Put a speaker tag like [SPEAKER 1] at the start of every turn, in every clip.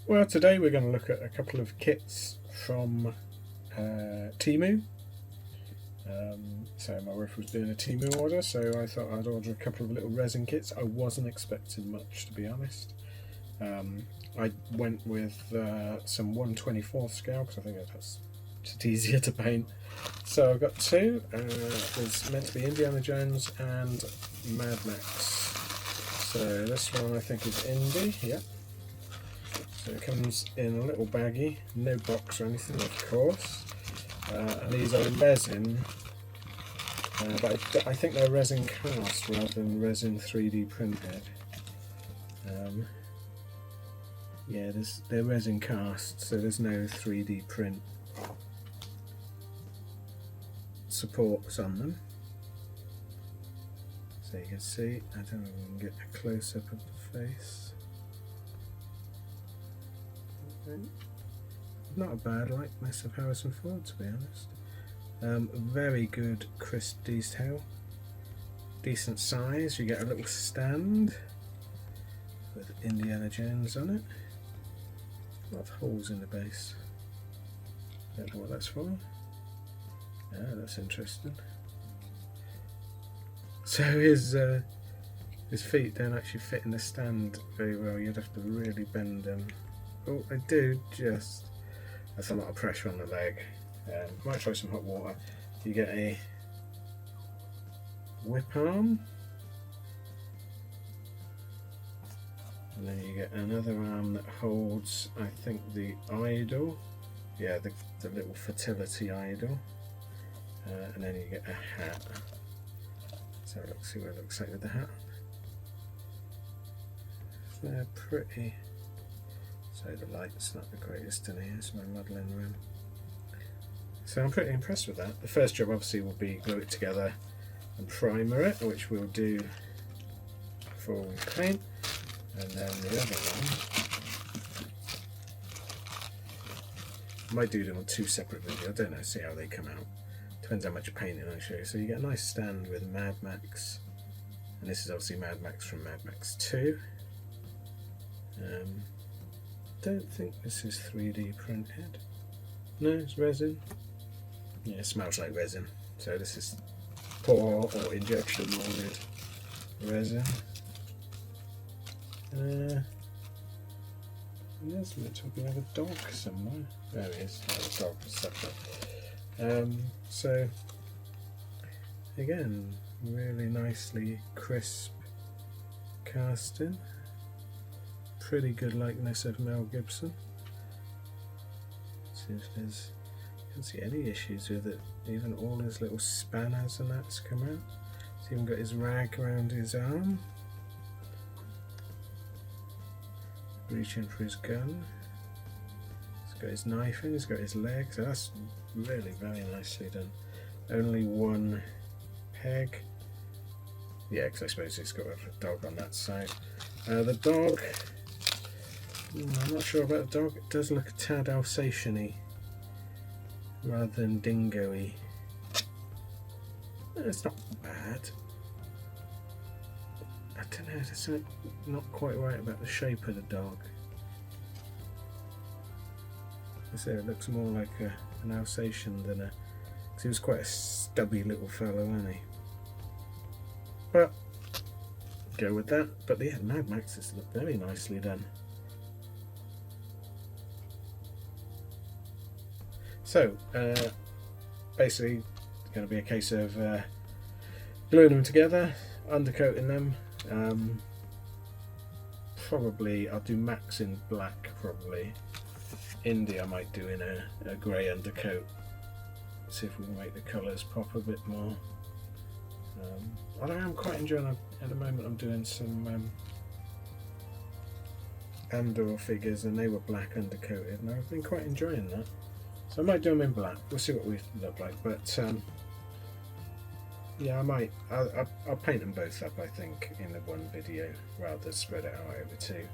[SPEAKER 1] Well, today we're going to look at a couple of kits from Temu. So my wife was doing a Temu order, so I thought I'd order a couple of little resin kits. I wasn't expecting much, to be honest. I went with some 1/24 scale because I think that's just easier to paint. So I got two. It's meant to be Indiana Jones and Mad Max. So this one I think is Indy. Yep. So it comes in a little baggie, no box or anything, of course. And these are resin, but I think they're resin cast rather than resin 3D printed. Yeah, they're resin cast, so there's no 3D print supports on them. So you can see, I don't know if we can get a close up of the face. Not a bad likeness of Harrison Ford, to be honest. Very good crisp detail, decent size. You get a little stand with Indiana Jones on it. A lot of holes in the base. Don't know what that's for. Ah, that's interesting. So his feet don't actually fit in the stand very well. You'd have to really bend them. Oh, I do just. That's a lot of pressure on the leg. Might try some hot water. You get a whip arm, and then you get another arm that holds, I think, the idol. Yeah, the little fertility idol. And then you get a hat. So let's see what it looks like with the hat. They're pretty. So the light's not the greatest in here, it's my modelling room. So I'm pretty impressed with that. The first job obviously will be glue it together and primer it, which we'll do before we paint. And then the other one, I might do them on two separate videos, I don't know, see how they come out. Depends how much painting I show you. So you get a nice stand with Mad Max, and this is obviously Mad Max from Mad Max 2. Don't think this is 3D printed. No, it's resin. Yeah, it smells like resin. So this is pour or injection molded resin. There's meant to be a dog somewhere. There he is. Oh, the dog was separate. So again, really nicely crisp casting. Pretty good likeness of Mel Gibson. Let's see if there's, I can't see any issues with it. Even all his little spanners and that's come out. He's even got his rag around his arm. Reaching for his gun. He's got his knife in, he's got his legs. So that's really very nicely done. Only one peg. Yeah, because I suppose he's got a dog on that side. The dog, I'm not sure about the dog. It does look a tad Alsatian-y rather than dingo-y. It's not bad. I don't know, it's not quite right about the shape of the dog. I say it looks more like an Alsatian than a. Because he was quite a stubby little fellow, wasn't he? But go with that. But yeah, Mad Max has looked very nicely done. So basically, it's going to be a case of gluing them together, undercoating them. Probably I'll do Max in black. Probably Indy I might do in a grey undercoat. See if we can make the colours pop a bit more. I am quite enjoying it. At the moment I'm doing some Andor figures and they were black undercoated and I've been quite enjoying that. So I might do them in black, we'll see what we look like, but yeah, I'll paint them both up I think in the one video rather than spread it out over two.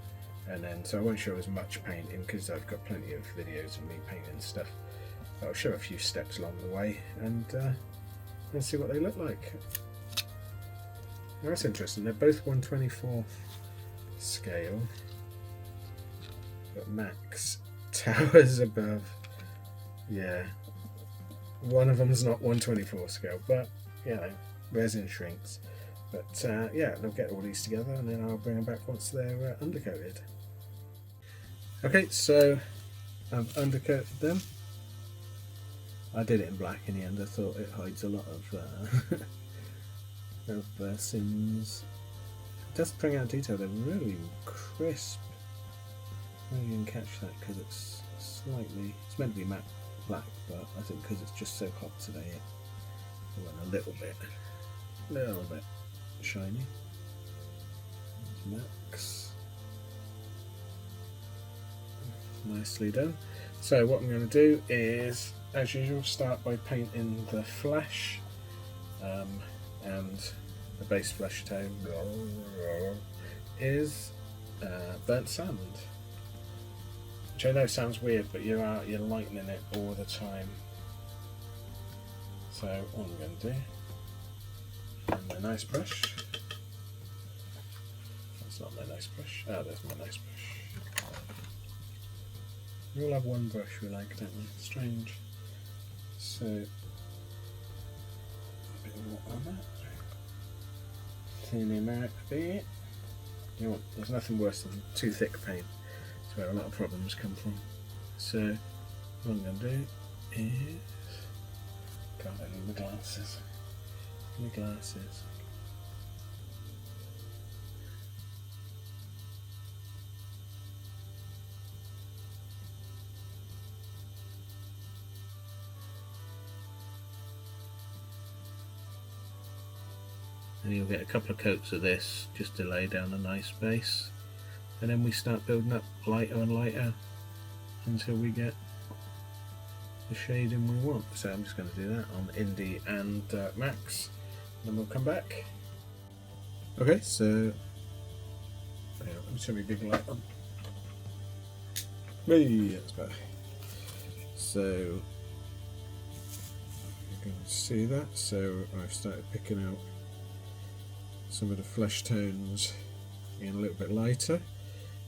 [SPEAKER 1] And then, so I won't show as much painting because I've got plenty of videos of me painting stuff. I'll show a few steps along the way and see what they look like. That's interesting, they're both 1/24 scale. Got Max towers above. Yeah. One of them's not 1/24 scale, but you know, resin shrinks. But yeah, they'll get all these together and then I'll bring them back once they're undercoated. Okay, so I've undercoated them. I did it in black in the end. I thought it hides a lot of sins. It does bring out detail. They're really crisp. I don't even catch that because it's slightly. It's meant to be matte black, but I think because it's just so hot today, it went a little bit shiny. There's Max. Nicely done. So what I'm going to do is, as usual, start by painting the flesh and the base flesh tone is burnt sand, which I know sounds weird, but you're lightening it all the time. So what I'm going to do, and my nice brush. That's not my nice brush. Ah, there's my nice brush. We all have one brush we like, don't we? Strange. So, a bit of water on that. Thin him out a bit. You know what? There's nothing worse than too thick paint. That's where a lot of problems come from. So, what I'm going to do is. God, I need my glasses. My glasses. And you'll get a couple of coats of this just to lay down a nice base, and then we start building up lighter and lighter until we get the shading we want. So I'm just going to do that on Indie and Max, and then we'll come back. Okay, so let me show you a big light on. Hey, that's better. So you can see that. So I've started picking out some of the flesh tones getting a little bit lighter,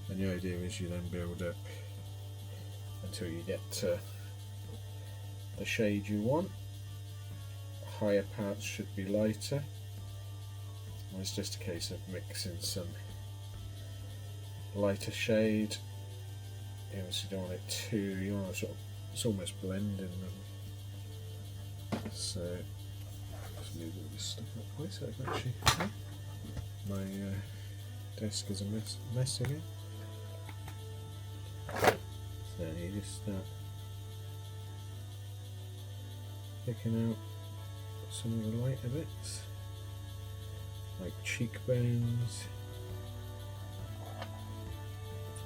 [SPEAKER 1] and the idea is you then build up until you get to the shade you want. Higher parts should be lighter, and it's just a case of mixing some lighter shade. You obviously don't want it too, you want to sort of, it's almost blending them. So just move all this stuff that way so I can actually. My desk is a mess again. So you just start picking out some of the lighter bits, like cheekbones,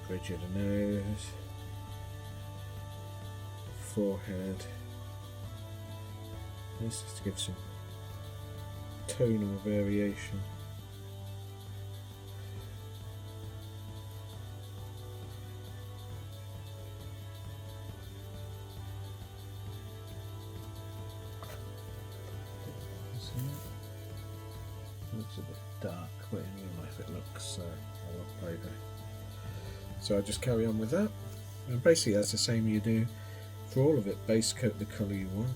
[SPEAKER 1] bridge of the nose, forehead. This is to give some tonal variation. Looks a bit dark, but in real life it looks a lot brighter. So I just carry on with that, and basically that's the same you do for all of it. Base coat the colour you want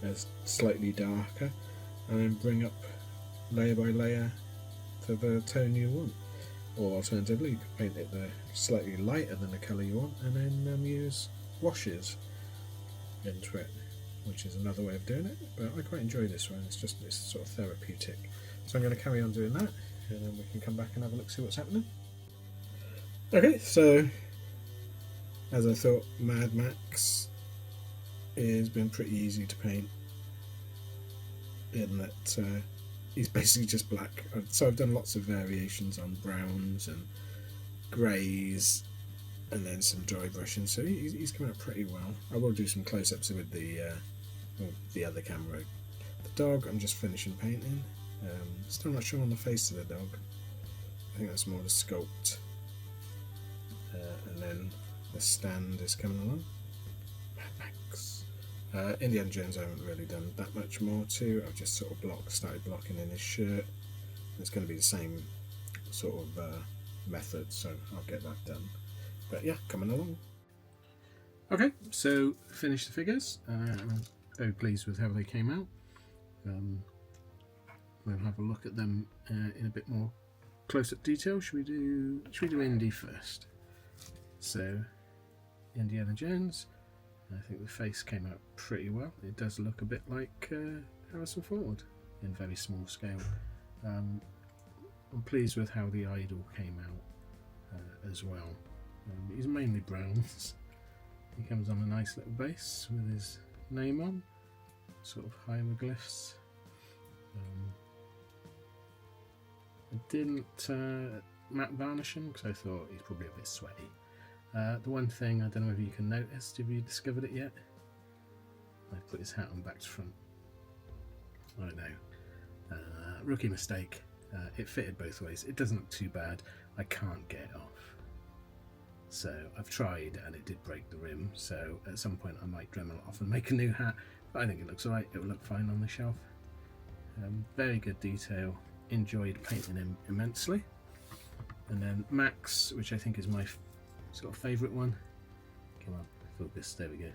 [SPEAKER 1] as slightly darker, and then bring up layer by layer to the tone you want. Or alternatively, you could paint it slightly lighter than the colour you want, and then use washes into it, which is another way of doing it. But I quite enjoy this one. It's sort of therapeutic. So I'm going to carry on doing that, and then we can come back and have a look, see what's happening. Okay, so as I thought, Mad Max has been pretty easy to paint in that he's basically just black. So I've done lots of variations on browns and greys, and then some dry brushing. So he's come out pretty well. I will do some close-ups with the other camera. The dog, I'm just finishing painting. Still not sure on the face of the dog. I think that's more the sculpt. And then the stand is coming along. Mad Max. Indiana Jones I haven't really done that much more to. I've just sort of started blocking in his shirt. It's going to be the same sort of method, so I'll get that done. But yeah, coming along. Okay, so finished the figures. I'm very pleased with how they came out. We'll have a look at them in a bit more close-up detail. Should we do Indy first? So, Indiana Jones. I think the face came out pretty well. It does look a bit like Harrison Ford in very small scale. I'm pleased with how the idol came out as well. He's mainly browns. He comes on a nice little base with his name on, sort of hieroglyphs. I didn't matte varnish him because I thought he's probably a bit sweaty. The one thing, I don't know if you can notice, have you discovered it yet? I put his hat on back to front. I don't know. Rookie mistake. It fitted both ways. It doesn't look too bad. I can't get it off. So I've tried and it did break the rim, so at some point I might Dremel it off and make a new hat, but I think it looks alright. It will look fine on the shelf. Very good detail. Enjoyed painting him immensely. And then Max, which I think is my sort of favourite one. Come on, focus, there we go.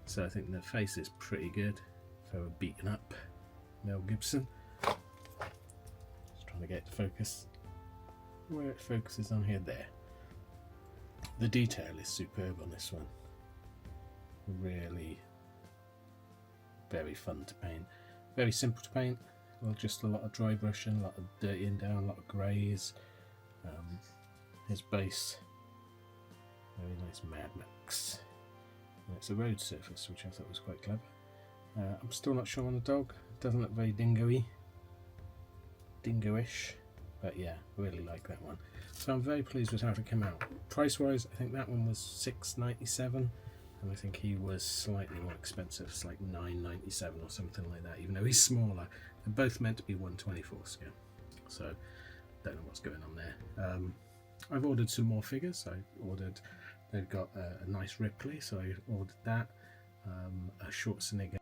[SPEAKER 1] So I think the face is pretty good for a beaten up Mel Gibson. Just trying to get it to focus where it focuses on here, there. The detail is superb on this one. Really very fun to paint. Very simple to paint. Well, just a lot of dry brushing, a lot of dirtying down, a lot of greys. His base, very nice Mad Max. And it's a road surface, which I thought was quite clever. I'm still not sure on the dog. It doesn't look very dingo-ish, but yeah, really like that one. So I'm very pleased with how it came out. Price-wise, I think that one was $6.97, and I think he was slightly more expensive. It's like $9.97 or something like that, even though he's smaller. They're both meant to be 1/24 scale, so don't know what's going on there. I've ordered some more figures. They've got a nice Ripley, so I ordered that. A Schwarzenegger